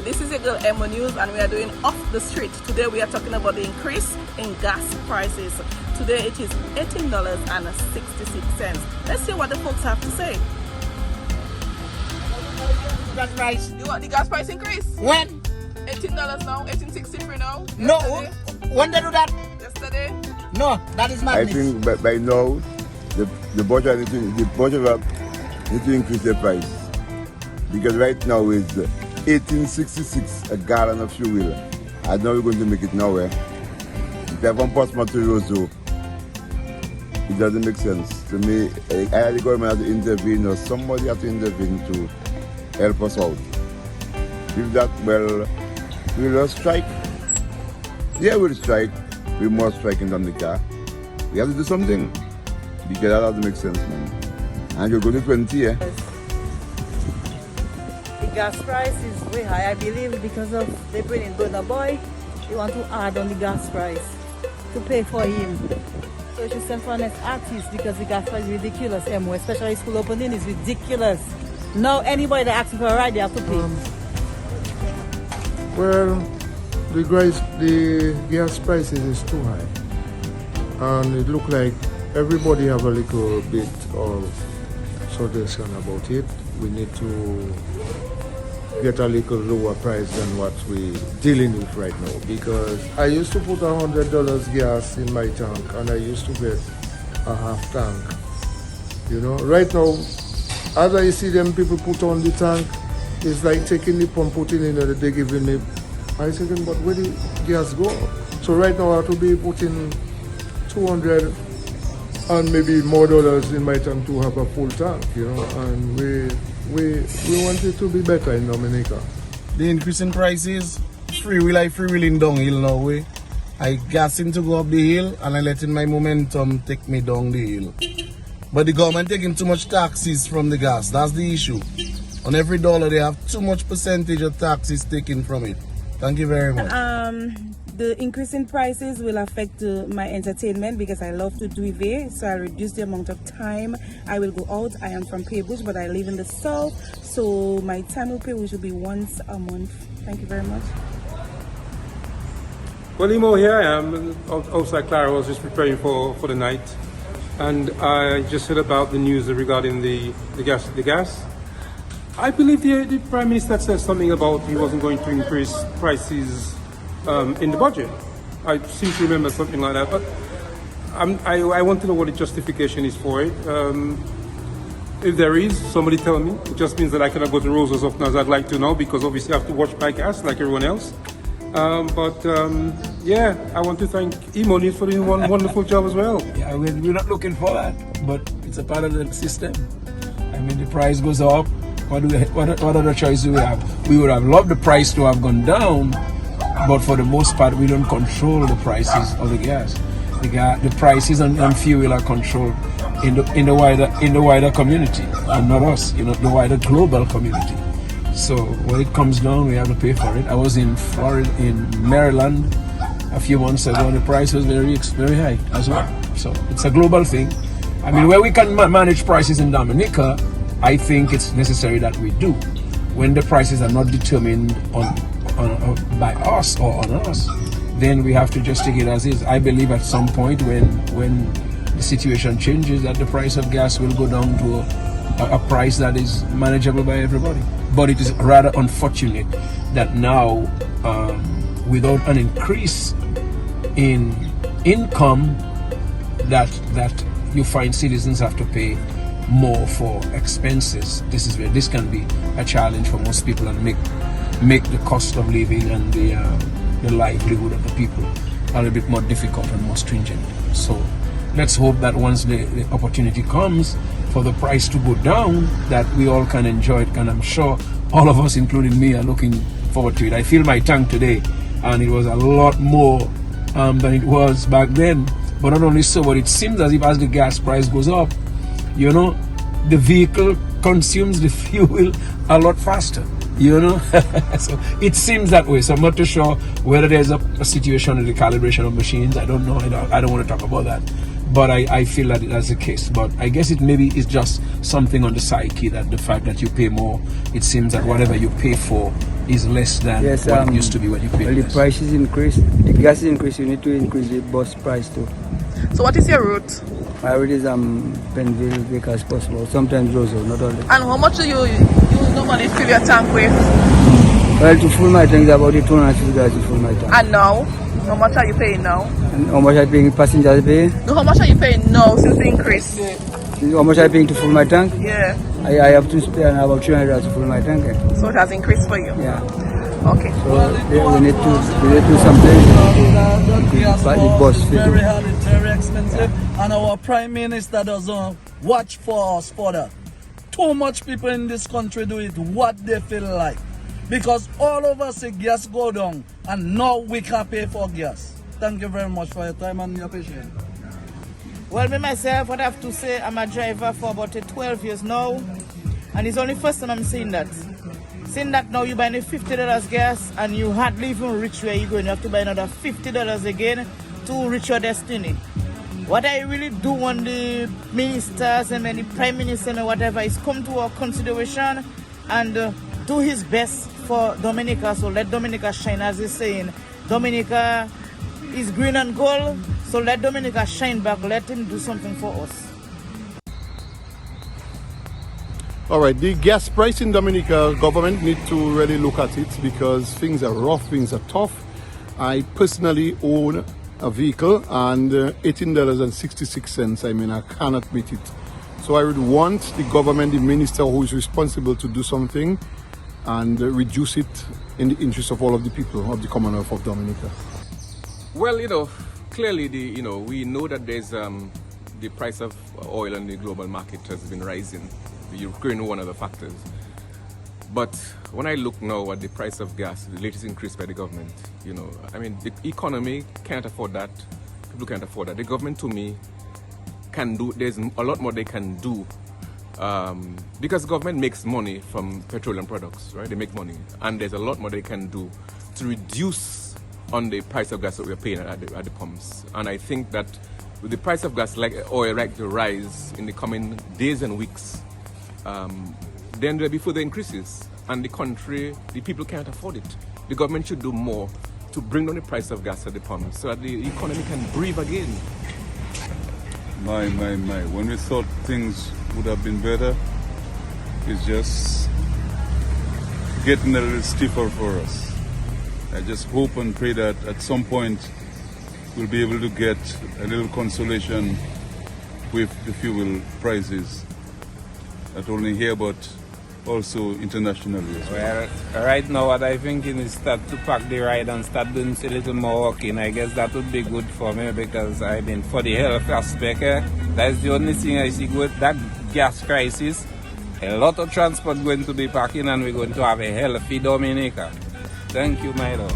This is your girl EmoNews and we are doing Off the Street. Today we are talking about the increase in gas prices. Today it is $18.66. Let's see what the folks have to say. Gas price. You want the gas price increase? When? $18 now, $18.63 now. No, Yesterday? when they do that? Yesterday? No, that is I madness. think by now the budget need to increase the price, because right now is $18.66 a gallon of fuel. I know we're going to make it nowhere. They're from Portsmouth to Roseau. It doesn't make sense to me. Either the government has to intervene or somebody has to intervene to help us out. If that, well, we'll strike. Yeah, we'll strike. We must strike in Dominica. We have to do something, because that doesn't make sense, man. And you'll go to 20, yeah? The gas price is way high, I believe, because of they bring in Burna Boy. They want to add on the gas price to pay for him. So it should send for an artist, because the gas price is ridiculous. Especially school opening is ridiculous. Now anybody that asks for a ride, they have to pay. Well, the gas prices is too high, and it look like everybody have a little bit of suggestion about it. We need to get a little lower price than what we're dealing with right now, because I used to put $100 gas in my tank and I used to get a half tank. You know, right now, as I see them people put on the tank, it's like taking the pump, putting in it, they giving me. I said, but where the gas go? So right now I have to be putting 200 and maybe more dollars in my tank to have a full tank, you know, and we want it to be better in Dominica. The increase in prices, freewheeling downhill now way. I gassing to go up the hill and I letting my momentum take me down the hill. But the government taking too much taxes from the gas, that's the issue. On every dollar they have too much percentage of taxes taken from it. Thank you very much. The increase in prices will affect my entertainment, because I love to do it, so I reduce the amount of time I will go out. I am from Paybush, but I live in the south, so my time with Paybush will be once a month. Thank you very much. Well, Emo, here I am outside Clara. I was just preparing for the night, and I just heard about the news regarding the gas. I believe the Prime Minister said something about he wasn't going to increase prices in the budget. I seem to remember something like that, but I want to know what the justification is for it. If there is, somebody tell me. It just means that I cannot go to Roses of as I'd like to know, because obviously I have to watch my gas like everyone else. Yeah, I want to thank EmoNews for doing one wonderful job as well. Yeah, we're not looking for that, but it's a part of the system. I mean, the price goes up. What other choice do we have? We would have loved the price to have gone down, but for the most part, we don't control the prices of the gas. The prices on fuel are controlled in the wider community, and not us, the wider global community. So when it comes down, we have to pay for it. I was in Maryland a few months ago, and the price was very high as well. So it's a global thing. I mean, where we can manage prices in Dominica, I think it's necessary that we do. When the prices are not determined by us or on us, then we have to just take it as is. I believe at some point when the situation changes, that the price of gas will go down to a price that is manageable by everybody. But it is rather unfortunate that now, without an increase in income, that you find citizens have to pay more for expenses. This is where this can be a challenge for most people, and make the cost of living and the livelihood of the people a little bit more difficult and more stringent. So let's hope that once the opportunity comes for the price to go down, that we all can enjoy it, and I'm sure all of us, including me, are looking forward to it. I feel my tank today, and it was a lot more than it was back then. But not only so, but it seems as if as the gas price goes up, the vehicle consumes the fuel a lot faster, So it seems that way. So I'm not too sure whether there's a situation in the calibration of machines. I don't know. I don't want to talk about that. But I feel that that's the case. But I guess it maybe is just something on the psyche, that the fact that you pay more, it seems that whatever you pay for is less than Yes, what it used to be when you paid well, the less. price is increased. The gas is increased. You need to increase the bus price too. So what is your route? My route is Penville, Vickers, possible. Sometimes Roseau, not all the time. And how much do you normally fill your tank with? Well, to full my tank is about $250 to full my tank. And now? How much are you paying now? And how much I paying passengers pay? No, how much are you paying now since the increase? How much I paying to full my tank? Yeah. I have to spend about $300 to fill my tank. So it has increased for you? Yeah. Okay. So we need to do something to the bus fee. Very hard, it's very expensive, and our Prime Minister doesn't watch for us for that. Too much people in this country do it what they feel like, because all of us say gas go down, and now we can't pay for gas. Thank you very much for your time and your patience. Well, me myself, what I have to say, I'm a driver for about 12 years now, and it's only first time I'm seeing that. Seeing that now you buy a $50 gas and you hardly even reach where you're going. You have to buy another $50 again to reach your destiny. What I really do want the ministers and the prime minister and whatever is come to our consideration and do his best for Dominica. So let Dominica shine, as he's saying. Dominica is green and gold, so let Dominica shine back. Let him do something for us. All right, the gas price in Dominica, government need to really look at it because things are rough, things are tough. I personally own a vehicle and $18.66, I mean, I cannot beat it. So I would want the government, the minister who is responsible to do something and reduce it in the interest of all of the people of the Commonwealth of Dominica. Well, clearly we know that there's the price of oil on the global market has been rising. Ukraine, one of the factors. But when I look now at the price of gas, the latest increase by the government, I mean, the economy can't afford that. People can't afford that. The government, to me, can do, there's a lot more they can do because government makes money from petroleum products, right? They make money. And there's a lot more they can do to reduce on the price of gas that we're paying at the pumps. And I think that with the price of gas, like oil, like to rise in the coming days and weeks, then there'll be further increases, and the people can't afford it. The government should do more to bring down the price of gas at the pump so that the economy can breathe again. My. When we thought things would have been better, it's just getting a little stiffer for us. I just hope and pray that at some point we'll be able to get a little consolation with the fuel prices. Not only here, but also internationally as well. Well, right now what I think is start to pack the ride and start doing a little more walking. I guess that would be good for me because I mean for the health aspect, that's the only thing I see good. That gas crisis, a lot of transport going to be packing and we're going to have a healthy Dominica. Thank you, my love.